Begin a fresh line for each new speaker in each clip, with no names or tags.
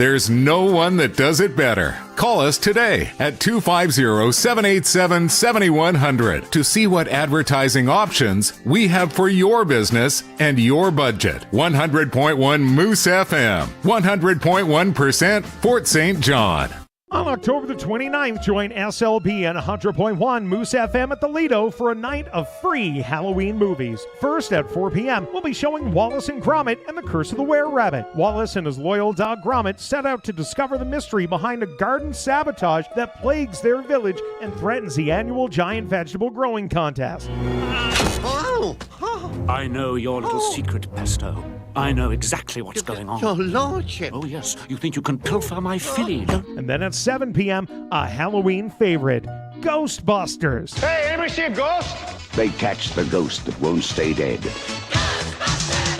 There's no one that does it better. Call us today at 250-787-7100 to see what advertising options we have for your business and your budget. 100.1 Moose FM, 100.1% Fort St. John.
On October the 29th, join SLB and 100.1 Moose FM at the Lido for a night of free Halloween movies. First at 4 p.m., we'll be showing Wallace and Gromit and the Curse of the Were-Rabbit. Wallace and his loyal dog Gromit set out to discover the mystery behind a garden sabotage that plagues their village and threatens the annual giant vegetable growing contest.
I know your little secret, Pesto. I know exactly what's going on.
Your lordship.
Oh, yes. You think you can pilfer my filly, don't you?
And then at 7 p.m., a Halloween favorite, Ghostbusters.
Hey, anybody see a ghost?
They catch the ghost that won't stay dead.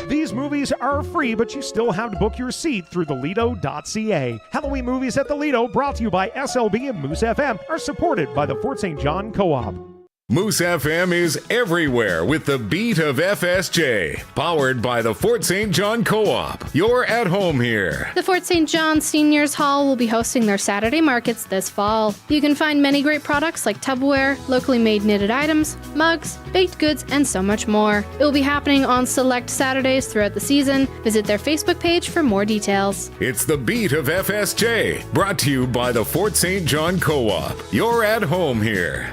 These movies are free, but you still have to book your seat through thelido.ca. Halloween movies at the Lido, brought to you by SLB and Moose FM, are supported by the Fort St. John Co-op.
Moose FM is everywhere with the beat of FSJ, powered by the Fort St. John Co-op. You're at home here.
The Fort St. John Seniors Hall will be hosting their Saturday markets this fall. You can find many great products like Tupperware, locally made knitted items, mugs, baked goods, and so much more. It will be happening on select Saturdays throughout the season. Visit their Facebook page for more details.
It's the beat of FSJ, brought to you by the Fort St. John Co-op. You're at home here.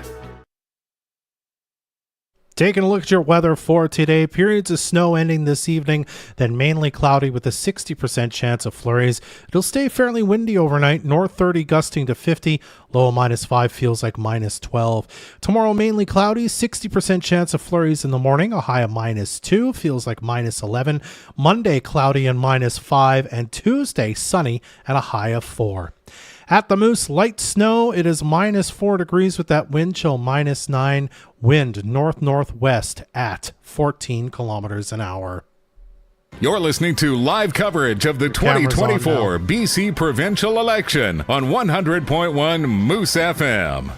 Taking a look at your weather for today, periods of snow ending this evening, then mainly cloudy with a 60% chance of flurries. It'll stay fairly windy overnight, north 30 gusting to 50, low of -5 feels like -12. Tomorrow mainly cloudy, 60% chance of flurries in the morning, a high of -2, feels like -11. Monday cloudy and -5, and Tuesday sunny and a high of 4. At the Moose, light snow. It is -4 degrees with that wind chill -9. Wind north-northwest at 14 kilometers an hour.
You're listening to live coverage of the 2024 BC Provincial Election on 100.1 Moose FM.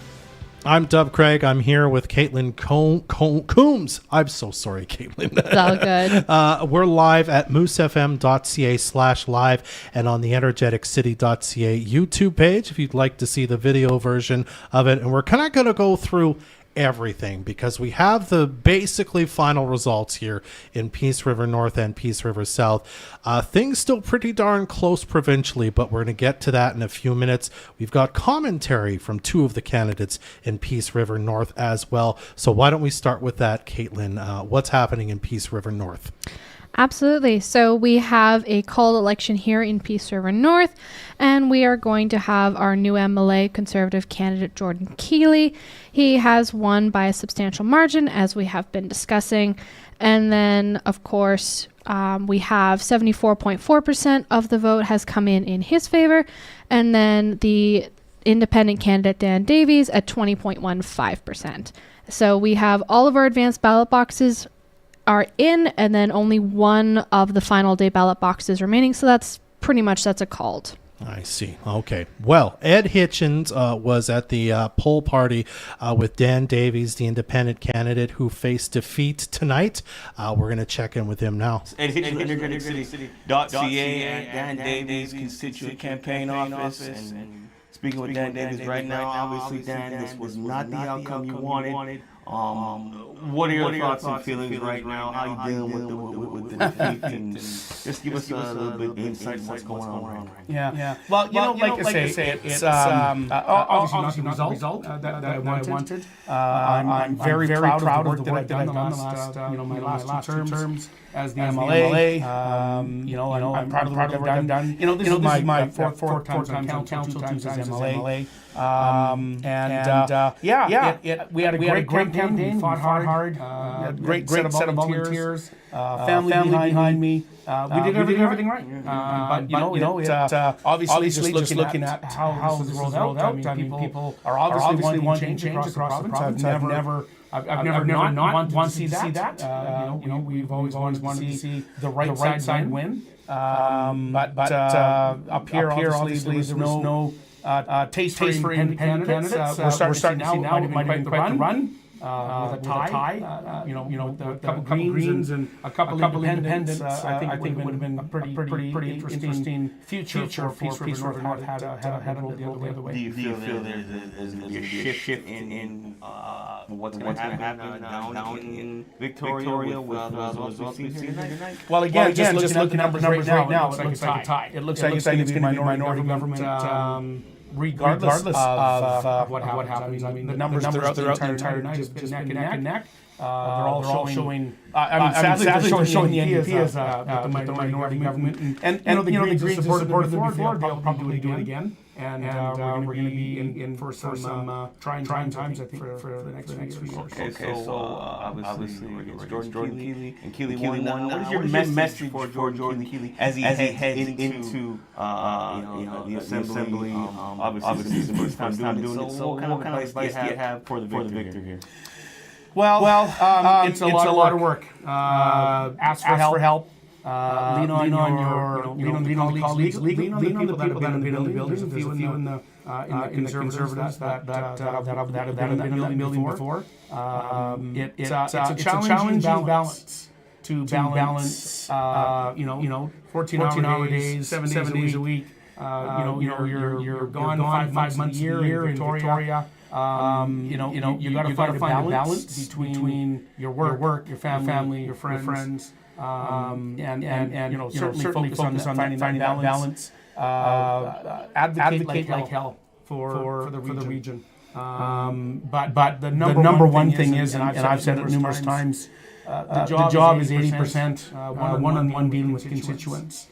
I'm Dub Craig. I'm here with Caitlin Coombes. I'm so sorry, Caitlin.
It's all good.
We're live at moosefm.ca/live and on the Energeticcity.ca YouTube page if you'd like to see the video version of it. And we're kind of going to go through everything because we have the basically final results here in Peace River North and Peace River South. Things still pretty darn close provincially, but we're going to get to that in a few minutes. We've got commentary from two of the candidates in Peace River North as well. So why don't we start with that, Caitlin? What's happening in Peace River North?
Absolutely. So we have a called election here in Peace River North, and we are going to have our new MLA Conservative candidate Jordan Keeley. He has won by a substantial margin, as we have been discussing. And then, of course, we have 74.4% of the vote has come in his favor. And then the independent candidate Dan Davies at 20.15%. So we have all of our advanced ballot boxes are in, and then only one of the final day ballot boxes remaining. So that's a called.
I see. Okay. Well, Ed Hitchens was at the poll party with Dan Davies, the independent candidate who faced defeat tonight. We're going to check in with him now.
Ed Hitchens, Energeticcity.ca, Dan Davies, constituent campaign office. And speaking with Dan Davies right now, obviously, Dan, this was not the outcome you wanted. What are your thoughts and feelings right now? How are you dealing with the defeat? And just give us a little bit of insight on what's going on right now.
Yeah. Well, like I say, it's obviously not the result that I wanted. I'm very proud of the work that I've done the last, my last two terms as the MLA. I'm proud of the work I've done. This is my fourth time on council, two times as MLA. We had a great campaign. We fought hard. Great set of volunteers. Family behind me. We did everything right. Obviously just looking at how this rolled out. I mean, people are obviously wanting change across the province. I've never not wanted to see that. We've always wanted to see the right side win. But up here, obviously, there was no taste for independent candidates. We're starting to see now it might have been quite the run. with a tie. With a couple Greens and a couple Independents. I think it would have been a pretty interesting future for Peace River North had it the other way.
Do you feel there's going to be a shift in what's going to happen down in Victoria with what we've seen here tonight?
Well, again, just looking at the numbers right now, it looks like a tie. It looks like it's going to be minority government. Regardless of what happens. I mean, the numbers throughout the entire night have been neck and neck. They're all showing. Sadly, they're showing the NDP as the minority government, and the Greens have supported them before. They'll probably do it again, and we're going to be in for some trying times, I think, for the next few years.
Okay, so obviously it's Jordan Keeley, and Keeley won. What is your message for Jordan Keeley as he heads into the assembly? Obviously, it's the first time doing it. So, what kind of advice do you have for the victor here?
Well, it's a lot of work. Ask for help. Lean on your colleagues. Lean on the people that have been in the building. There's a few in the conservatives that have been in the building before. It's a challenging balance to balance 14-hour days, 7 days a week. You're gone 5 months a year in Victoria. You got to find a balance between your work, your family, your friends, and certainly focus on finding that balance. Advocate like hell for the region. But the number one thing is, and I've said it numerous times, the job is 80% one-on-one dealing with constituents.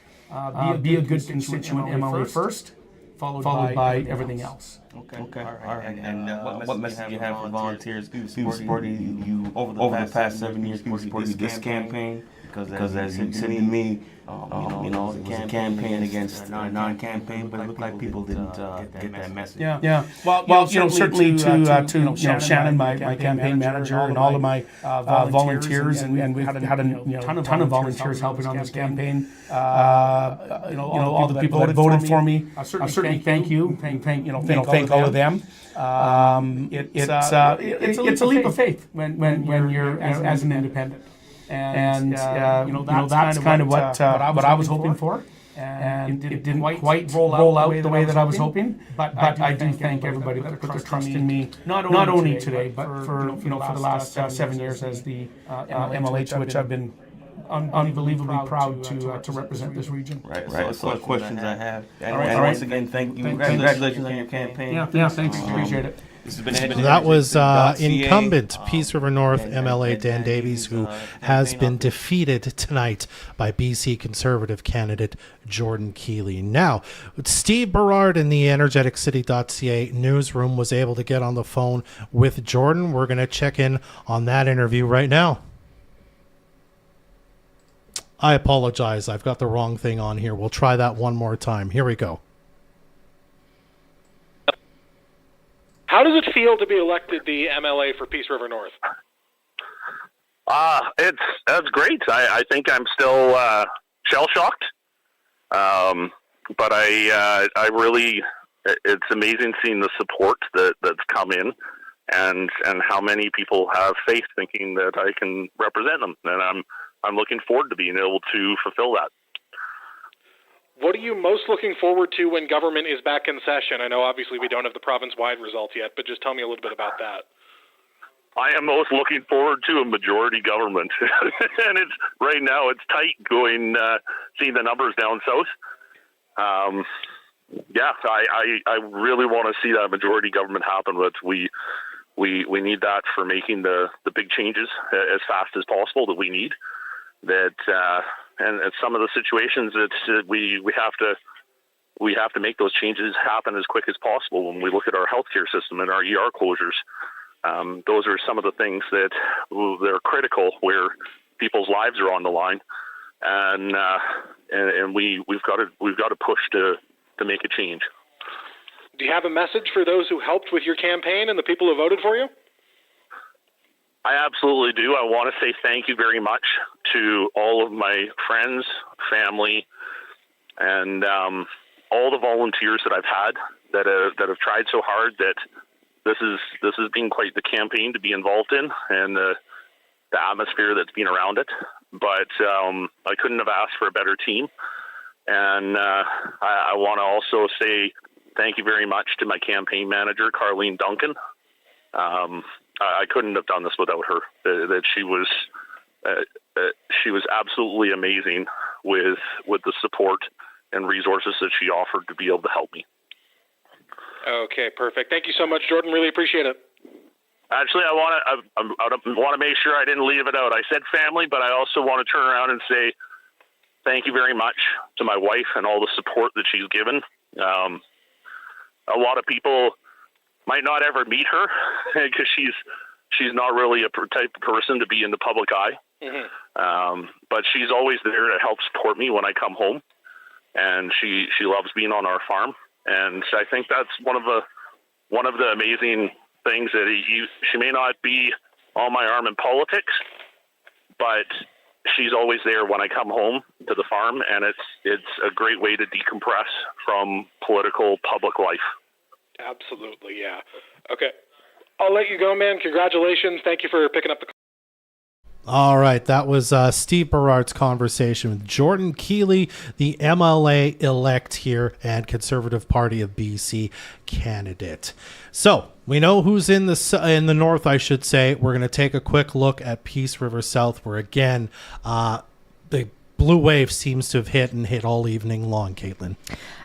Be a good constituent MLA first, followed by everything else.
Okay. All right. And what message do you have for volunteers who supported you over the past 7 years, who supported this campaign? Because as you said to me, it was a campaign against a non-campaign, but it looked like people didn't get that message.
Yeah. Well, certainly to Shannon, my campaign manager, and all of my volunteers, and we've had a ton of volunteers helping on this campaign. All the people that voted for me, I certainly thank you. Thank all of them. It's a leap of faith when you're as an independent. And that's kind of what I was hoping for, and it didn't quite roll out the way that I was hoping. But I do thank everybody that put their trust in me, not only today, but for the last 7 years as the MLA, to which I've been unbelievably proud to represent this region.
Right. So the questions I have. And once again, thank you. Congratulations on your campaign.
Yeah. Thanks. Appreciate it.
That was incumbent Peace River North MLA Dan Davies, who has been defeated tonight by BC Conservative candidate Jordan Keeley. Now, Steve Berard in the Energeticcity.ca newsroom was able to get on the phone with Jordan. We're going to check in on that interview right now. I apologize. I've got the wrong thing on here. We'll try that one more time. Here we go.
How does it feel to be elected the MLA for Peace River North?
That's great. I think I'm still shell-shocked, but I really, it's amazing seeing the support that's come in, and how many people have faith, thinking that I can represent them, and I'm looking forward to being able to fulfill that.
What are you most looking forward to when government is back in session? I know obviously we don't have the province-wide results yet, but just tell me a little bit about that.
I am most looking forward to a majority government. And right now it's tight going, seeing the numbers down south. I really want to see that majority government happen, but we need that for making the big changes as fast as possible that we need. And some of the situations that we have to make those changes happen as quick as possible. When we look at our healthcare system and our ER closures, those are some of the things that they're critical, where people's lives are on the line, and we've got to push to make a change.
Do you have a message for those who helped with your campaign and the people who voted for you?
I absolutely do. I want to say thank you very much to all of my friends, family, and all the volunteers that I've had that have tried so hard, that has been quite the campaign to be involved in, and the atmosphere that's been around it. But I couldn't have asked for a better team. And I want to also say thank you very much to my campaign manager, Carlene Duncan. I couldn't have done this without her. That she was absolutely amazing with the support and resources that she offered to be able to help me.
Okay, perfect. Thank you so much, Jordan. Really appreciate it.
Actually, I want to make sure I didn't leave it out. I said family, but I also want to turn around and say thank you very much to my wife and all the support that she's given. A lot of people might not ever meet her because she's not really a type of person to be in the public eye. Mm-hmm. But she's always there to help support me when I come home, and she loves being on our farm. And I think that's one of the amazing things that she may not be on my arm in politics, but she's always there when I come home to the farm, and it's a great way to decompress from political public life.
Absolutely, yeah. Okay. I'll let you go, man. Congratulations. Thank you for picking up the call.
All right, that was Steve Berard's conversation with Jordan Keeley, the MLA-elect here and Conservative Party of BC candidate. So we know who's in the north, I should say. We're going to take a quick look at Peace River South, where again the blue wave seems to have hit all evening long. Caitlin.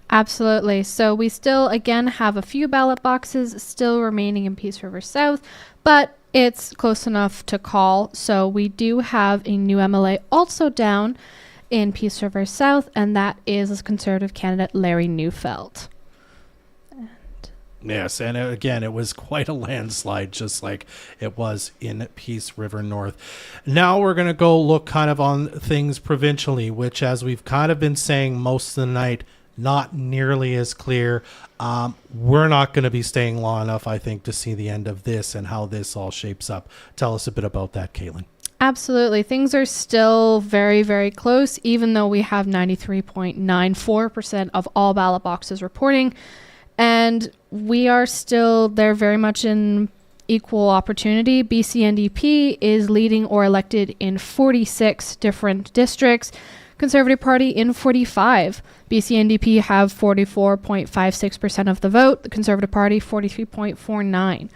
Absolutely. So we still, again, have a few ballot boxes still remaining in Peace River South, but it's close enough to call. So we do have a new MLA also down in Peace River South, and that is Conservative candidate Larry Neufeld.
Yes, and again, it was quite a landslide, just like it was in Peace River North. Now we're going to go look kind of on things provincially, which, as we've kind of been saying most of the night, not nearly as clear. We're not going to be staying long enough, I think, to see the end of this and how this all shapes up. Tell us a bit about that, Caitlin.
Absolutely. Things are still very, very close, even though we have 93.94% of all ballot boxes reporting. And we are still there very much in equal opportunity. BC NDP is leading or elected in 46 different districts. Conservative Party in 45. BC NDP have 44.56% of the vote. The Conservative Party 43.49.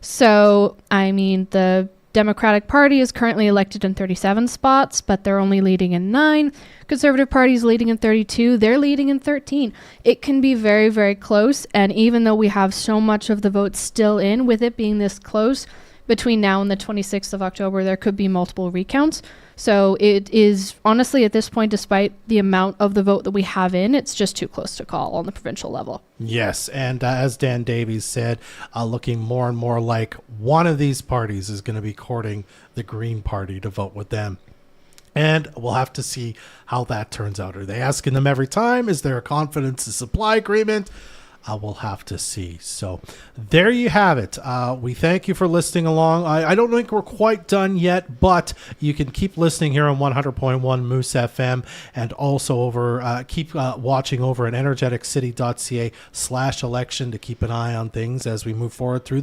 So, I mean, the Democratic Party is currently elected in 37 spots, but they're only leading in 9. Conservative Party is leading in 32. They're leading in 13. It can be very, very close. And even though we have so much of the vote still in, with it being this close, between now and the 26th of October, there could be multiple recounts. So it is, honestly, at this point, despite the amount of the vote that we have in, it's just too close to call on the provincial level.
Yes, and as Dan Davies said, looking more and more like one of these parties is going to be courting the Green Party to vote with them. And we'll have to see how that turns out. Are they asking them every time? Is there a confidence and supply agreement? We'll have to see. So there you have it. We thank you for listening along. I don't think we're quite done yet, but you can keep listening here on 100.1 Moose FM, and also over keep watching over at Energeticcity.ca/election to keep an eye on things as we move forward through the